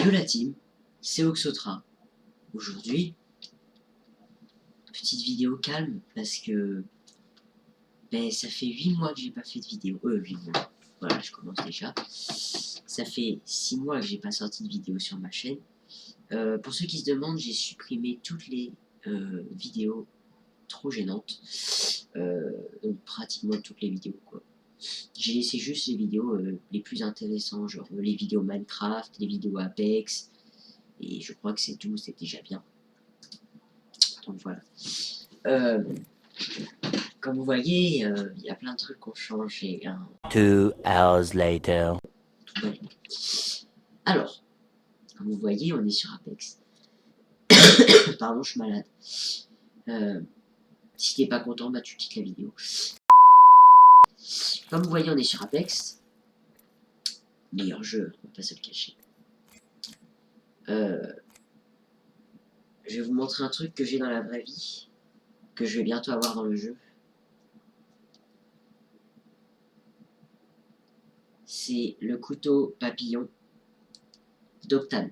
Yo la team, c'est Oxotra. Aujourd'hui, petite vidéo calme parce que ça fait 8 mois que j'ai pas fait de vidéo. 8 mois. Voilà, je commence déjà. Ça fait 6 mois que j'ai pas sorti de vidéo sur ma chaîne. Pour ceux qui se demandent, j'ai supprimé toutes les vidéos trop gênantes. Donc pratiquement toutes les vidéos quoi. J'ai laissé juste les vidéos les plus intéressantes, genre les vidéos Minecraft, les vidéos Apex, et je crois que c'est tout, c'est déjà bien. Donc voilà. Comme vous voyez, il y a plein de trucs qui ont changé. Hein. 2 hours later. Tout va bien. Alors, comme vous voyez, on est sur Apex. Pardon, je suis malade. Si t'es pas content, bah tu quittes la vidéo. Comme vous voyez, on est sur Apex. Meilleur jeu, on va pas se le cacher. Je vais vous montrer un truc que j'ai dans la vraie vie, que je vais bientôt avoir dans le jeu. C'est le couteau papillon d'Octane.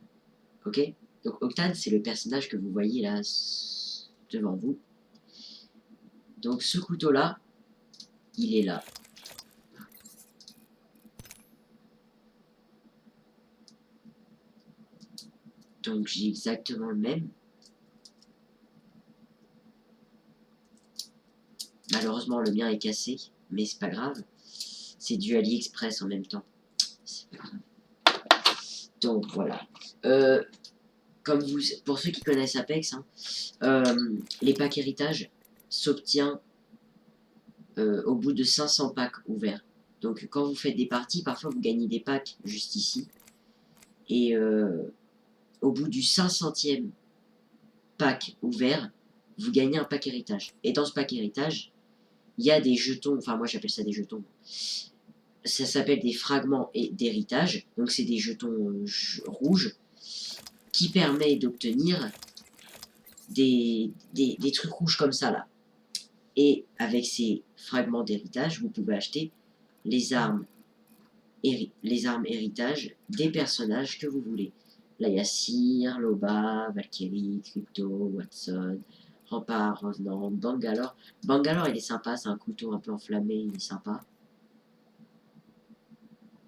Ok? Donc Octane, c'est le personnage que vous voyez là devant vous. Donc ce couteau-là, il est là. Donc j'ai exactement le même. Malheureusement, le mien est cassé, mais c'est pas grave. C'est du AliExpress en même temps. C'est pas grave. Donc voilà. Comme vous, pour ceux qui connaissent Apex, hein, les packs héritage s'obtient au bout de 500 packs ouverts. Donc quand vous faites des parties, parfois vous gagnez des packs juste ici. Et au bout du 500e pack ouvert, vous gagnez un pack héritage. Et dans ce pack héritage, il y a des jetons, enfin moi j'appelle ça des jetons. Ça s'appelle des fragments d'héritage. Donc c'est des jetons rouges qui permettent d'obtenir des trucs rouges comme ça là. Et avec ces fragments d'héritage, vous pouvez acheter les armes héritage des personnages que vous voulez. Là, il y a Seer, Loba, Valkyrie, Crypto, Watson, Rempart, Revenant, Bangalore. Bangalore, il est sympa, c'est un couteau un peu enflammé, il est sympa.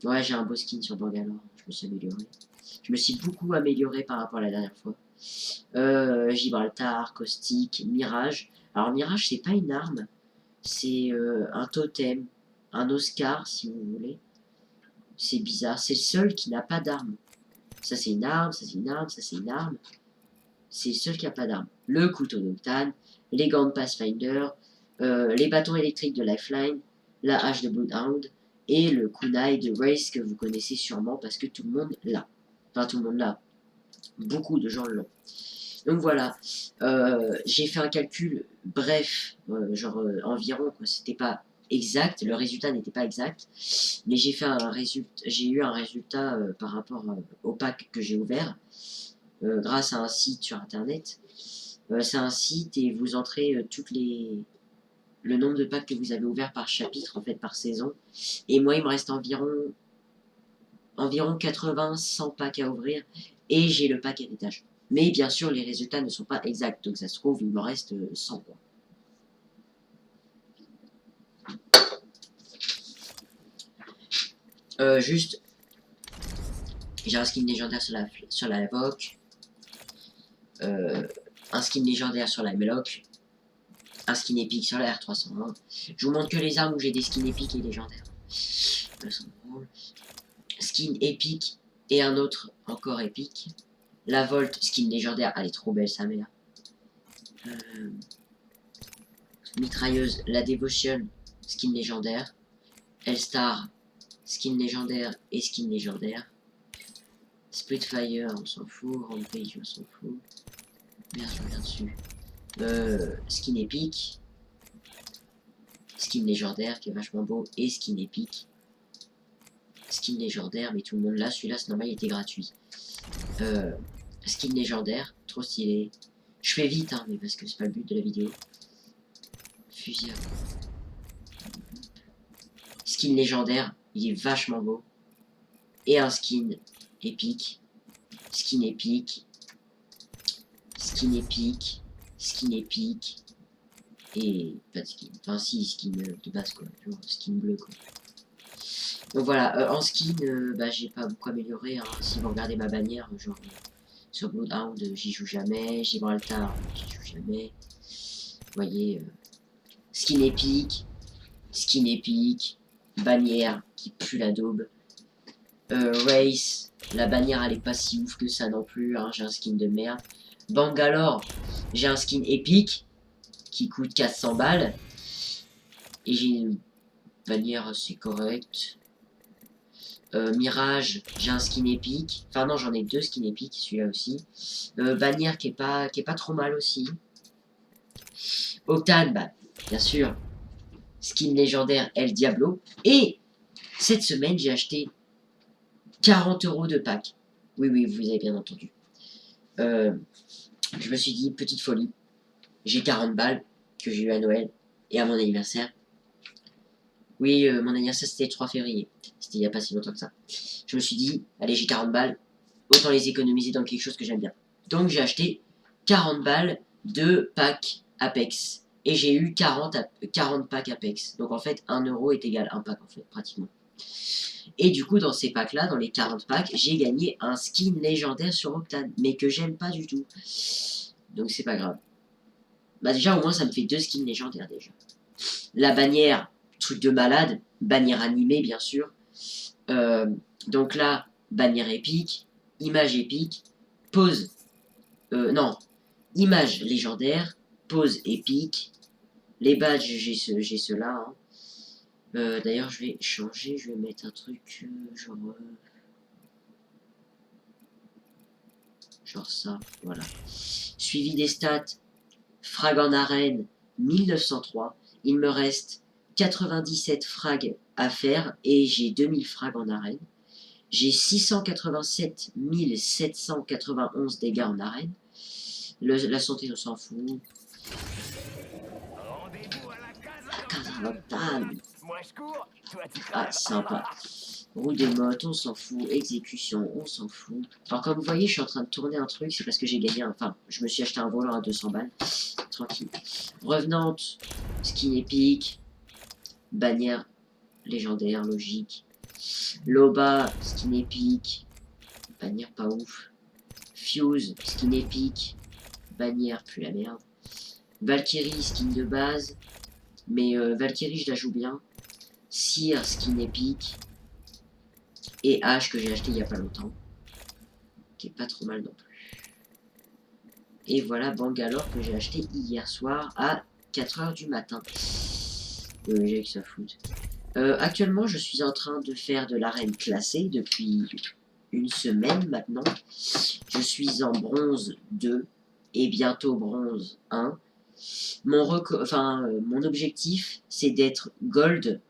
Ouais, j'ai un beau skin sur Bangalore, je me suis amélioré. Je me suis beaucoup amélioré par rapport à la dernière fois. Gibraltar, Caustique, Mirage. Alors Mirage, c'est pas une arme, c'est un totem, un Oscar si vous voulez. C'est bizarre, c'est le seul qui n'a pas d'arme. Ça c'est une arme, ça c'est une arme, ça c'est une arme. C'est le seul qui n'a pas d'arme. Le couteau d'Octane, les gants de Pathfinder, les bâtons électriques de Lifeline, la hache de Bloodhound et le kunai de Race que vous connaissez sûrement parce que tout le monde l'a. Enfin tout le monde l'a. Beaucoup de gens l'ont. Donc voilà, j'ai fait un calcul bref, environ, c'était pas exact, le résultat n'était pas exact, mais j'ai eu un résultat par rapport au pack que j'ai ouvert, grâce à un site sur internet. C'est un site et vous entrez le nombre de packs que vous avez ouverts par chapitre, en fait par saison, et moi il me reste environ 80-100 packs à ouvrir, et j'ai le pack héritage. Mais bien sûr, les résultats ne sont pas exacts, donc ça se trouve, il me reste 100 quoi. Juste, j'ai un skin légendaire sur la Evoque, un skin légendaire sur la Meloc, un skin épique sur la R301. Je vous montre que les armes où j'ai des skins épiques et légendaires. Skin épique et un autre encore épique. La Volt, skin légendaire, elle est trop belle sa mère. Mitrailleuse, la Devotion, skin légendaire. L-Star, skin légendaire et skin légendaire. Splitfire, on s'en fout. Rampage, on s'en fout. Merde, je reviens dessus. Skin épique. Skin légendaire qui est vachement beau. Et skin épique. Skin légendaire, mais tout le monde l'a. Celui-là, c'est normal, il était gratuit. Skin légendaire, trop stylé. Je fais vite, hein, mais parce que c'est pas le but de la vidéo. Fusil. Skin légendaire, il est vachement beau. Et un skin épique. Skin épique. Skin épique. Skin épique. Et pas de skin. Enfin si, skin de base quoi. Genre skin bleu quoi. Donc voilà, en skin, bah, j'ai pas beaucoup amélioré. Hein. Si vous regardez ma bannière, genre sur Bloodhound, j'y joue jamais. Gibraltar, j'y joue jamais. Vous voyez, skin épique. Skin épique. Bannière qui pue la daube. Race, la bannière elle est pas si ouf que ça non plus, hein, j'ai un skin de merde. Bangalore, j'ai un skin épique qui coûte 400 balles. Et j'ai une bannière assez correcte. Mirage, j'ai un skin épique. Enfin non, j'en ai 2 skins épiques, celui-là aussi. Bannière qui est pas trop mal aussi. Octane, bah, bien sûr. Skin légendaire El Diablo. Et cette semaine, j'ai acheté 40 € de pack. Oui, oui, vous avez bien entendu. Je me suis dit, petite folie. J'ai 40 balles que j'ai eu à Noël et à mon anniversaire. Oui, mon anniversaire c'était le 3 février. C'était il n'y a pas si longtemps que ça. Je me suis dit, allez, j'ai 40 balles. Autant les économiser dans quelque chose que j'aime bien. Donc j'ai acheté 40 balles de pack Apex. Et j'ai eu 40 packs Apex. Donc en fait, 1 € est égal à un pack en fait, pratiquement. Et du coup, dans ces packs-là, dans les 40 packs, j'ai gagné un skin légendaire sur Octane, mais que j'aime pas du tout. Donc c'est pas grave. Bah déjà, au moins, ça me fait 2 skins légendaires déjà. La bannière, truc de malade, bannière animée, bien sûr. Donc là, bannière épique, image épique, pose... non, image légendaire, pose épique. Les badges, j'ai ceux-là, hein. D'ailleurs, je vais changer, je vais mettre un truc genre ça, voilà. Suivi des stats, frag en arène, 1903. Il me reste 97 frags à faire et j'ai 2000 frags en arène. J'ai 687 791 dégâts en arène. La santé, on s'en fout. Ah, sympa. Roue des mottes, on s'en fout. Exécution, on s'en fout. Alors, comme vous voyez, je suis en train de tourner un truc. C'est parce que j'ai gagné un... Enfin, je me suis acheté un volant à 200 balles. Tranquille. Revenante, skin épique. Bannière légendaire, logique. Loba, skin épique. Bannière pas ouf. Fuse, skin épique. Bannière, plus la merde. Valkyrie, skin de base. Mais Valkyrie, je la joue bien. Cyr, skin épique. Et H, que j'ai acheté il y a pas longtemps. Qui est pas trop mal non plus. Et voilà Bangalore, que j'ai acheté hier soir à 4 h du matin. J'ai que ça fout. Actuellement, je suis en train de faire de l'arène classée depuis une semaine maintenant. Je suis en bronze 2 et bientôt bronze 1. Mon objectif, c'est d'être gold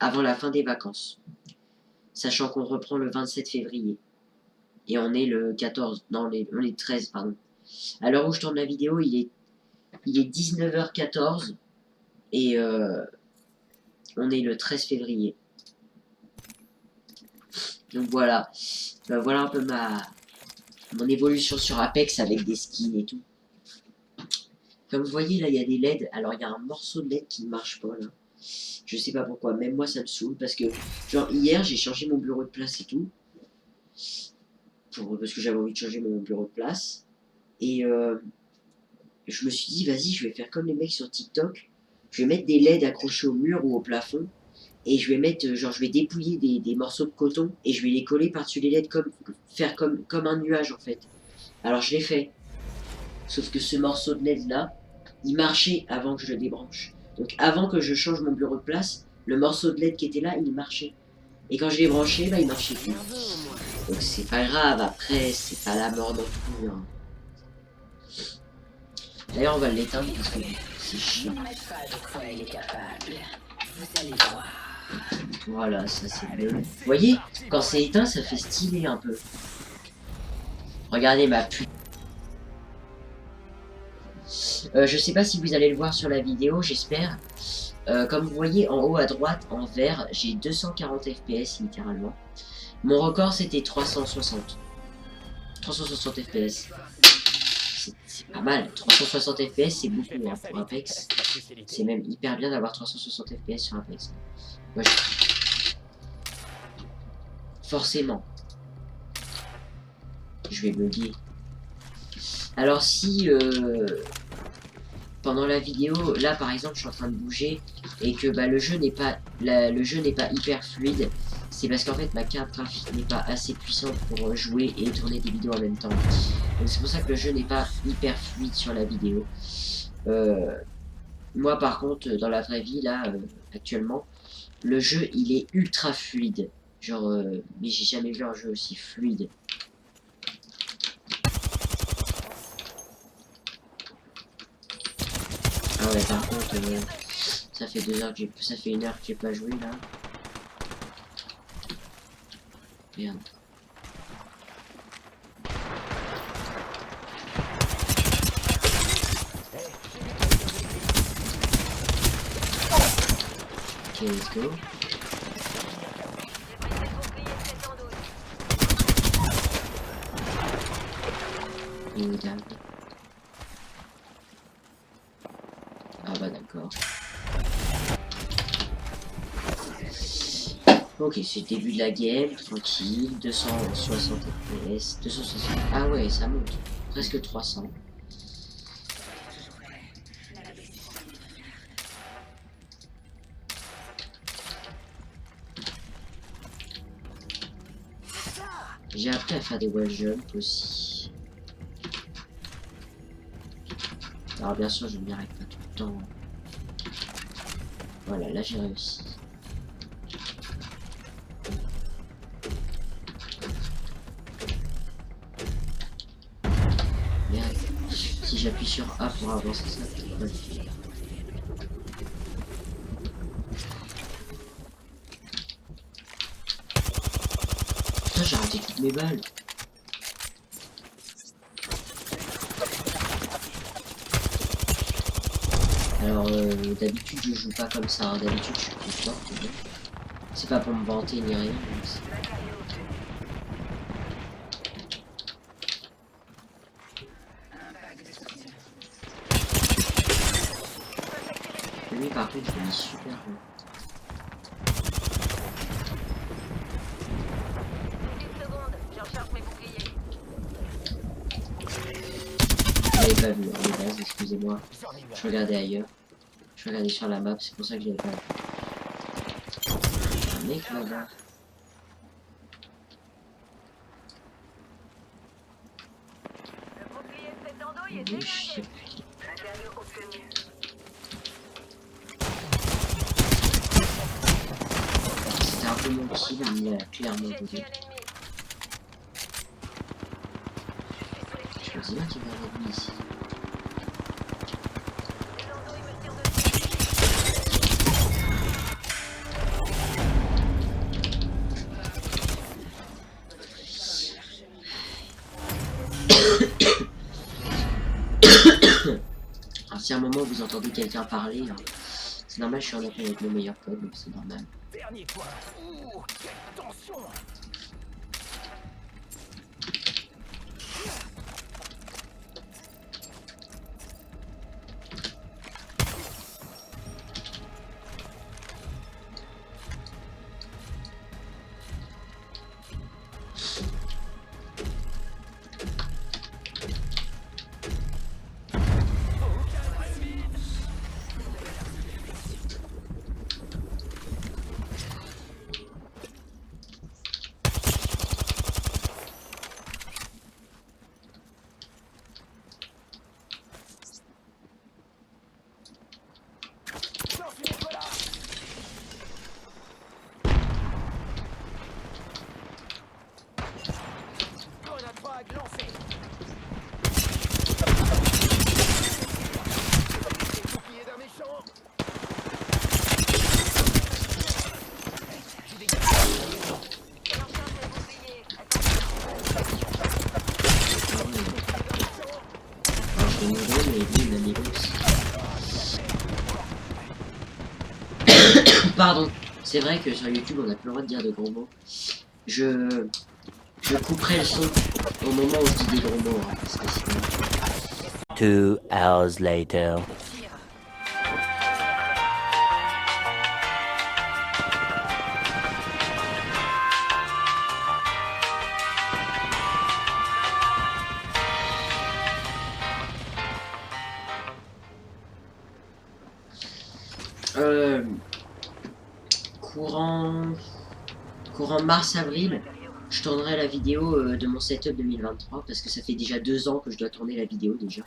avant la fin des vacances. Sachant qu'on reprend le 27 février. Et on est le 14, non, on est le 13, pardon. À l'heure où je tourne la vidéo, il est 19h14 et on est le 13 février. Donc voilà. Voilà un peu mon évolution sur Apex avec des skins et tout. Comme vous voyez, là, il y a des LED. Alors, il y a un morceau de LED qui ne marche pas, là. Je sais pas pourquoi. Même moi, ça me saoule. Parce que, genre, hier, j'ai changé mon bureau de place et tout. Parce que j'avais envie de changer mon bureau de place. Et je me suis dit, vas-y, je vais faire comme les mecs sur TikTok. Je vais mettre des LED accrochés au mur ou au plafond. Et je vais mettre, genre, je vais dépouiller des morceaux de coton. Et je vais les coller par-dessus les LED, faire comme un nuage, en fait. Alors, je l'ai fait. Sauf que ce morceau de LED là, il marchait avant que je le débranche. Donc avant que je change mon bureau de place, le morceau de LED qui était là, il marchait. Et quand je l'ai branché, bah il marchait plus. Donc c'est pas grave, après c'est pas la mort non plus. Hein. D'ailleurs on va l'éteindre parce que c'est chiant. Voilà, ça c'est mieux. Vous voyez, quand c'est éteint, ça fait stylé un peu. Regardez ma pute. Je sais pas si vous allez le voir sur la vidéo, j'espère. Comme vous voyez en haut à droite, en vert, j'ai 240 FPS littéralement. Mon record c'était 360. 360 FPS. C'est pas mal. 360 FPS, c'est beaucoup hein, pour Apex. C'est même hyper bien d'avoir 360 FPS sur Apex. Moi, forcément. Je vais bugger. Alors si pendant la vidéo, là par exemple, je suis en train de bouger et que bah, le jeu n'est pas hyper fluide, c'est parce qu'en fait ma carte graphique n'est pas assez puissante pour jouer et tourner des vidéos en même temps. Donc c'est pour ça que le jeu n'est pas hyper fluide sur la vidéo. Moi par contre, dans la vraie vie là, actuellement, le jeu il est ultra fluide. Genre, mais j'ai jamais vu un jeu aussi fluide. Ah ouais, par contre, ça fait 2 heures que ça fait 1 heure que j'ai pas joué là. Merde. Ok, let's go. Ah bah d'accord. Ok, c'est le début de la game, tranquille, 260 FPS, 260... Ah ouais, ça monte, presque 300. J'ai appris à faire des wall jump aussi. Alors bien sûr, je ne m'y arrête pas tout le temps. Voilà, là j'ai réussi. Merde. Si j'appuie sur A pour avancer, ça peut pas le faire. Putain, j'ai raté toutes mes balles. Alors, d'habitude, je joue pas comme ça. Hein. D'habitude, je suis plus fort. C'est pas pour me vanter ni rien. Lui, par contre, je l'ai super bon. Je l'avais pas vu, hein, les bases, excusez-moi. Je regardais ailleurs. Je regardais sur la map, c'est pour ça que je l'avais pas vu. Un mec là-bas. C'était un peu mon kill, mais il a clairement volé. Je me dis bien qu'il va revenir ici. Alors si à un moment vous entendez quelqu'un parler, hein, c'est normal, je suis en appel avec mon meilleur pote, donc c'est normal. Dernier point. Ouh, quelle tension. Pardon, c'est vrai que sur YouTube on a plus le droit de dire de gros mots. Je Je couperai le son au moment où je dis des gros mots, hein, parce que sinon... 2 hours later. Courant mars-avril, je tournerai la vidéo de mon setup 2023 parce que ça fait déjà 2 ans que je dois tourner la vidéo déjà.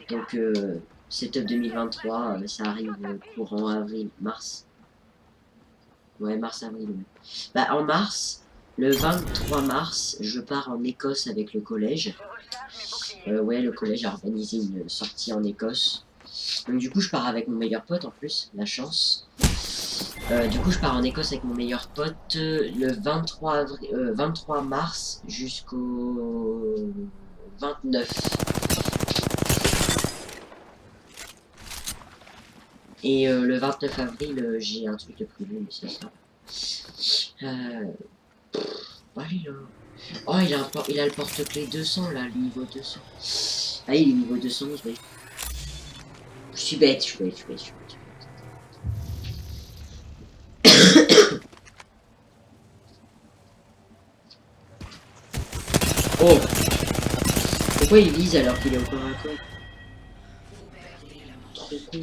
Donc setup 2023, ça arrive courant avril-mars. Ouais, mars-avril. Ouais. Bah, en mars, le 23 mars, je pars en Écosse avec le collège. Ouais, le collège a organisé une sortie en Écosse. Donc du coup, je pars avec mon meilleur pote en plus, la chance. Du coup, je pars en Écosse avec mon meilleur pote le 23 mars jusqu'au 29. Et le 29 avril, j'ai un truc de prévu, mais c'est ça. Allez là. Oh, il a le porte-clés 200 là, le niveau 200. Ah, il est niveau 211, oui. Je suis bête, je suis bête, je suis bête, je suis bête. Oh! Pourquoi il vise alors qu'il est au corps à corps? Trop con.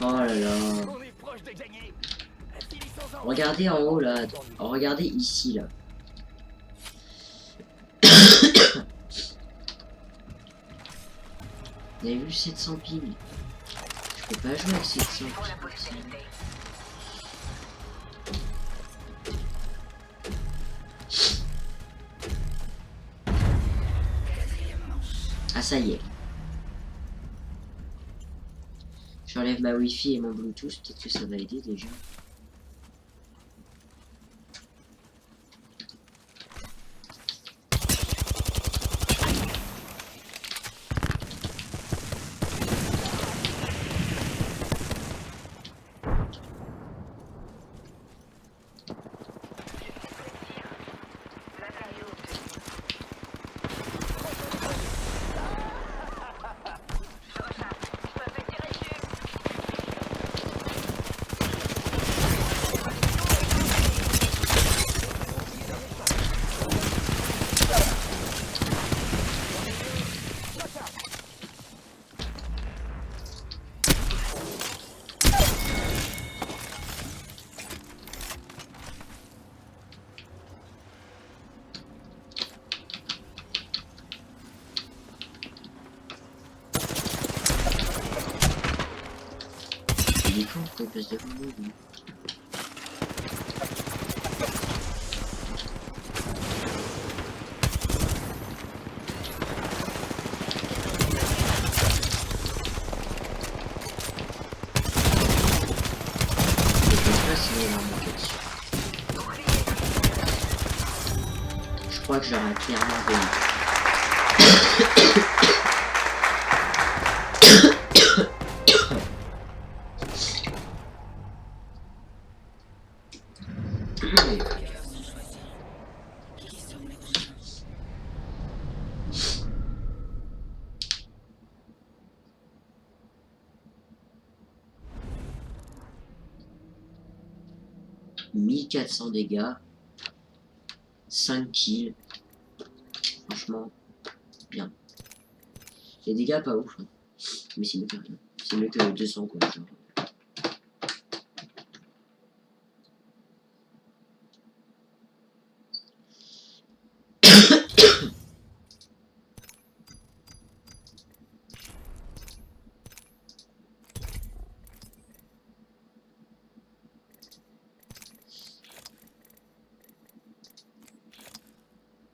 Oh là là. On est proche de gagner. Finissons-en. Regardez en haut là. Regardez ici là. Vous avez vu 700 piles? Je peux pas jouer avec 700 piles. Ah ça y est. J'enlève ma wifi et mon bluetooth, peut-être que ça va aider déjà. Il est con, pourquoi il passe devant nous, lui? Je crois que j'aurais clairement payé. « 1400 dégâts, 5 kills, franchement, bien. Les dégâts pas ouf, hein. Mais c'est mieux que rien. C'est mieux que 200 quoi, genre.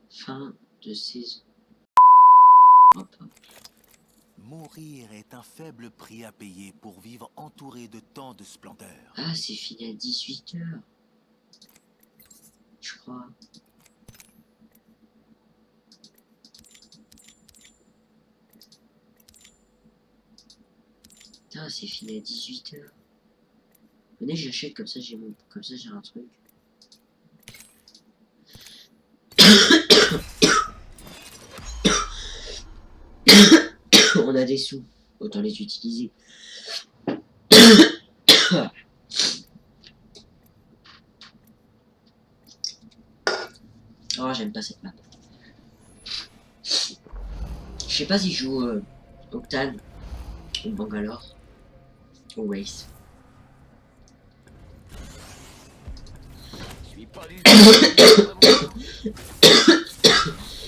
Fin de saison. Hop. Mourir est un faible prix à payer pour vivre entouré de tant de splendeur. Ah, c'est fini à 18 h. Je crois. Putain, c'est fini à 18 h. Venez, j'achète comme ça, j'ai comme ça j'ai un truc. On a des sous, autant les utiliser. Oh, j'aime pas cette map. Je sais pas si je joue Octane ou Bangalore ou Race. Je suis pas du tout.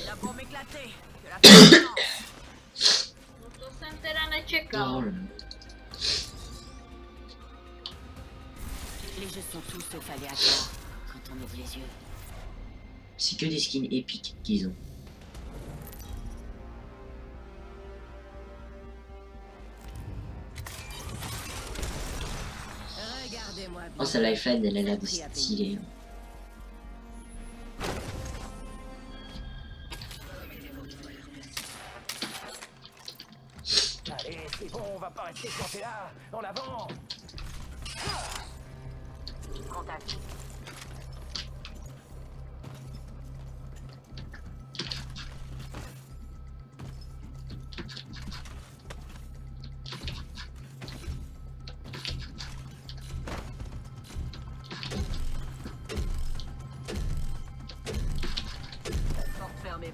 La bombe éclatée. Que la fête commence. Non to sentirà čekal. Oh là là. Les jeux sont tous sauf aléatoires quand on ouvre les yeux. C'est que des skins épiques qu'ils ont. Regardez-moi bien. Oh, sa lifeline, elle a l'air stylée. Allez, c'est bon, on va pas rester planté là. En avant. Contact. Porte fermée.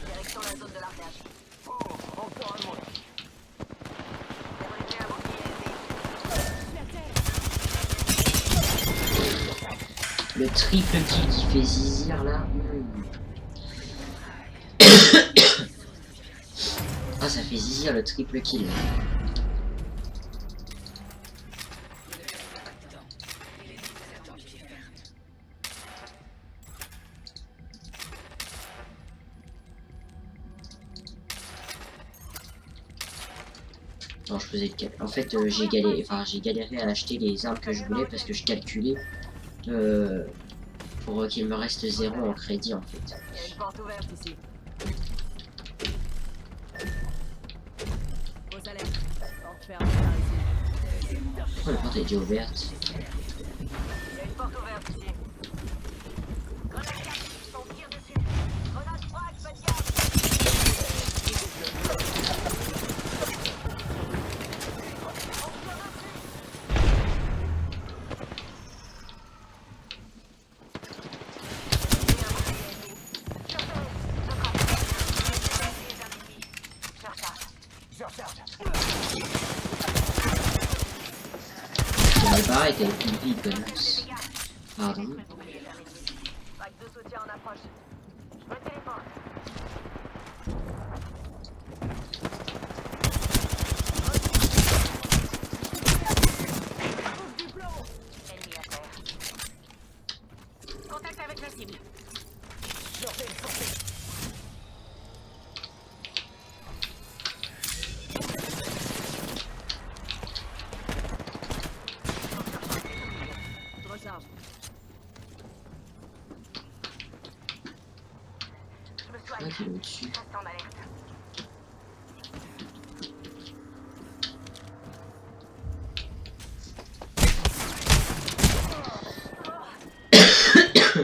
Direction la zone de largage. Oh, encore un mot. Développez un bouclier ennemi. Le triple kill qui fait zizir là. Ah, ça fait zizir le triple kill. Non, je faisais le en fait, j'ai galéré à acheter les armes que je voulais parce que je calculais pour qu'il me reste 0 en crédit en fait. Il y a une porte ouverte ici. Aux alertes. Porte fermée par ici. Oh, la porte est déjà ouverte. Il y a une porte ouverte ici. Grenade 4, on tire dessus. Grenade frag, pas de garde. Je recharge. J'aurais pas arrêté avec une vie, connasse. Pardon. Vague de soutien en approche. Je me téléporte. Ennemi à terre. Contact avec la cible. Je refais une sortie. Je recharge. Je me Ah, soigne. qu'il est au-dessus. Reste en alerte.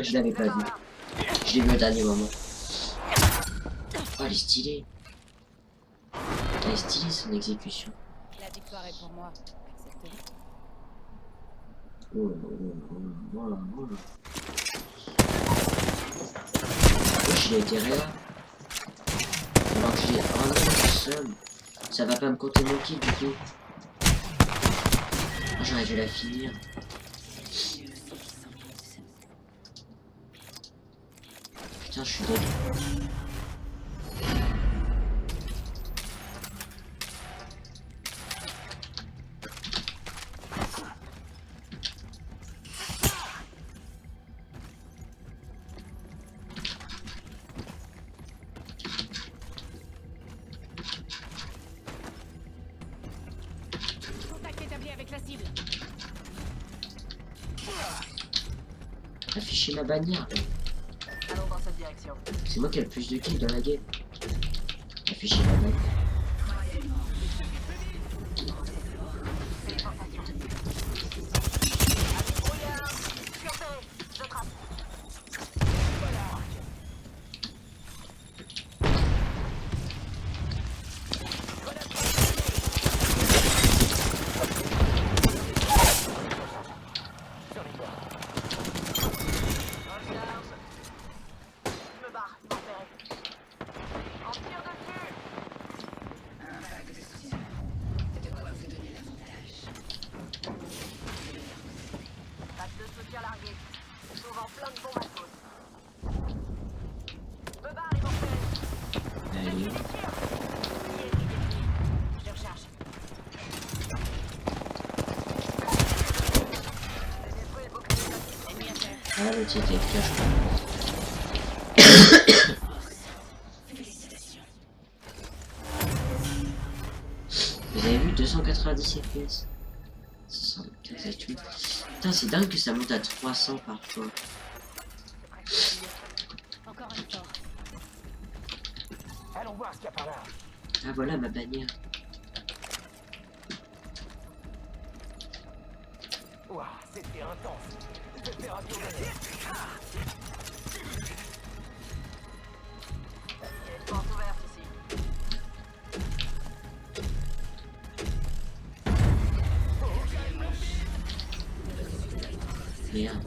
Je l'avais pas vu. Je l'ai vu au dernier moment. Oh, elle est stylée. Elle est stylée son exécution. La victoire est pour moi. Acceptez. Oh là là là là là là là. Wesh, il a été réa. Alors que j'ai un an de seum. Ça va pas me compter mon kill du tout. Ah, j'aurais dû la finir. Putain, je suis dead. Afficher ma bannière. Allons dans cette direction. C'est moi qui ai le plus de kills dans la game. Afficher ma bannière. Allez. Ah, le titre est cache. Vous avez vu 290 FPS. 78. Putain, c'est dingue que ça monte à 300 parfois. Encore un effort. Allons voir ce qu'il y a par là. Ah, voilà ma bannière. Ouah, c'était intense. Je vais faire un tour de nez. Il y a une porte ouverte ici. Merde.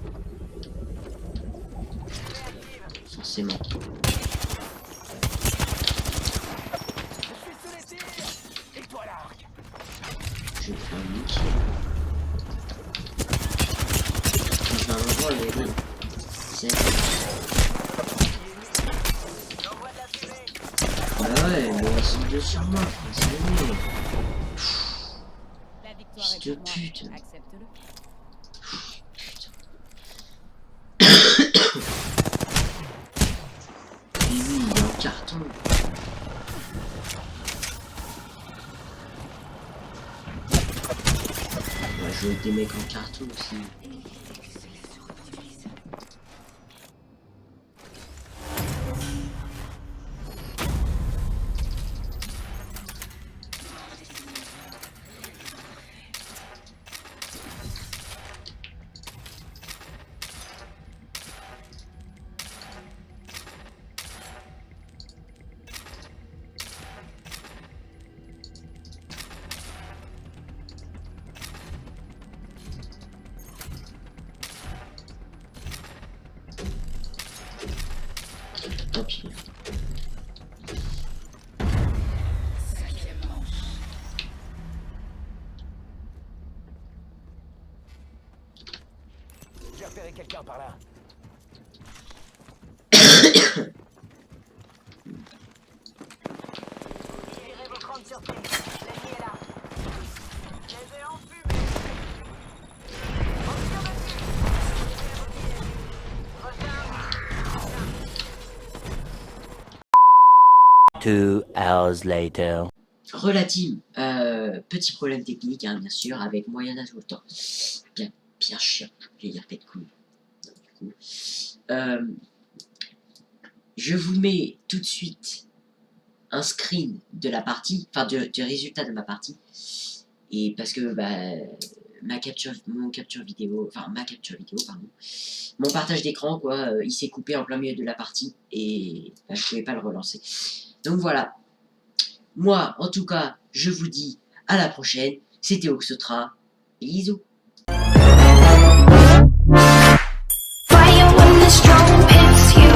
Forcément. Je suis sous les tirs. Et toi l'arc. Je vais faire un nick. Je vais un endroit où il y a des... C'est... Ah ouais, mais ils sont deux sur moi, c'est nul. La victoire Fils de pute. Accepte-le. Et lui, il est en carton. On va jouer avec des mecs en carton aussi. Tant pis. J'ai repéré quelqu'un par là. Tirez vos grandes surprises. L'ennemi est là. Je les ai enfumés. On tire dessus. Recharge. 2 hours later. Relative, petit problème technique, hein, bien sûr, avec Moyana tout le temps. Bien chiant, je vais dire pète couille. Du coup, je vous mets tout de suite un screen de la partie, enfin du résultat de ma partie, et parce que bah, ma capture vidéo, pardon, mon partage d'écran quoi, il s'est coupé en plein milieu de la partie et bah, je pouvais pas le relancer. Donc voilà. Moi, en tout cas, je vous dis à la prochaine. C'était Oxotra. Bisous. Fire when the strobe hits you.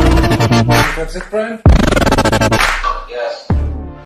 That's it, friend? Yes.